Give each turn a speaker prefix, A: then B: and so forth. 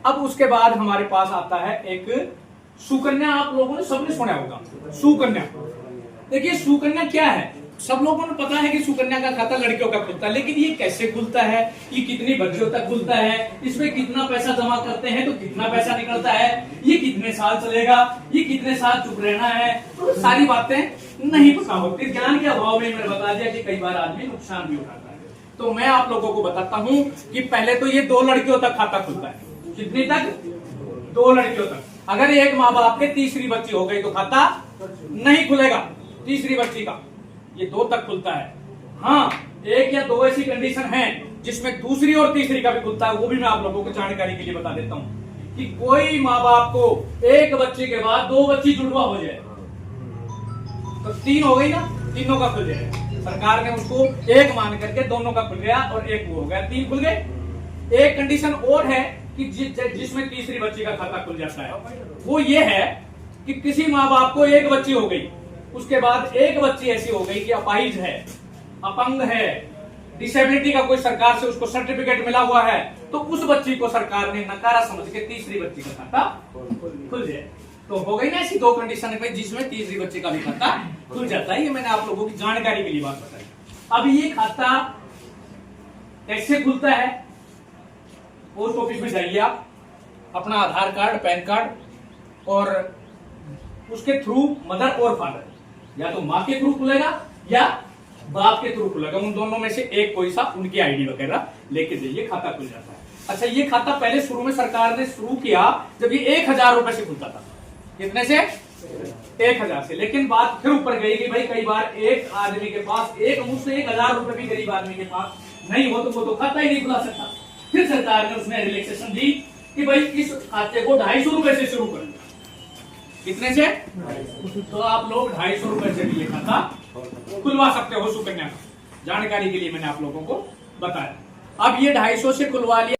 A: अब उसके बाद हमारे पास आता है एक सुकन्या। आप लोगों ने सबने सुना होगा सुकन्या। देखिए सुकन्या क्या है, सब लोगों को पता है कि सुकन्या का खाता लड़कियों का खुलता है, लेकिन ये कैसे खुलता है, ये कितनी बच्चियों तक खुलता है, इसमें कितना पैसा जमा करते हैं तो कितना पैसा निकलता है, ये कितने साल चलेगा, ये कितने साल चुप रहना है, तो सारी बातें नहीं पता होती। ज्ञान के अभाव में मैंने बता दिया कि कई बार आदमी नुकसान भी उठाता है। तो मैं आप लोगों को बताता हूं कि पहले तो ये 2 लड़कियों तक खाता खुलता है। कितनी तक? 2 लड़कियों तक। अगर एक माँ बाप के तीसरी बच्ची हो गई तो खाता नहीं खुलेगा तीसरी बच्ची का, ये 2 तक खुलता है। हाँ, 1 या 2 ऐसी कंडीशन है जिसमें दूसरी और तीसरी का भी खुलता है, वो भी मैं आप लोगों को जानकारी के लिए बता देता हूं कि कोई माँ बाप को एक बच्चे के बाद 2 बच्ची जुड़वा हो जाए तो 3 हो गई ना, तीनों का खुल जाएगा। सरकार ने उसको 1 मान करके दोनों का खुल गया और 1 वो हो गया, 3 खुल गए। एक कंडीशन और है कि जिसमें तीसरी बच्ची का खाता खुल जाता है, वो ये है कि किसी माँ बाप को 1 बच्ची हो गई, उसके बाद 1 बच्ची ऐसी हो गई कि अपाहिज है, अपंग है, डिसेबिलिटी का कोई सरकार से उसको सर्टिफिकेट मिला हुआ है, तो उस बच्ची को सरकार ने नकारा समझ के तीसरी बच्ची का खाता खुल जाए। तो हो गई ना ऐसी 2 कंडीशन में जिसमें तीसरी बच्ची का भी खाता खुल जाता है। ये मैंने आप लोगों की जानकारी के लिए बात बताई। अब ये खाता कैसे खुलता है? पोस्ट ऑफिस में जाइए आप, अपना आधार कार्ड, पैन कार्ड और उसके थ्रू मदर और फादर, या तो माँ के थ्रू खुलेगा या बाप के थ्रू खुलेगा, उन दोनों में से एक कोई सा उनकी आईडी वगैरह लेके जाइए, खाता खुल जाता है। अच्छा, ये खाता पहले शुरू में सरकार ने शुरू किया जब ये 1000 रुपए से खुलता था। कितने से? 1000 से। लेकिन बात फिर ऊपर गई कि भाई कई बार एक आदमी के पास एक मुश्त 1000 रुपए भी गरीब आदमी के पास नहीं हो तो वो तो खाता ही नहीं खुला सकता। फिर सरकार ने उसमें रिलैक्सेशन दी कि भाई इस खाते को 250 रुपए से शुरू कर। कितने से? तो आप लोग 250 रुपए से भी ये खाता खुलवा सकते हो सुकन्या का। जानकारी के लिए मैंने आप लोगों को बताया। अब ये 250 से खुलवा लिया।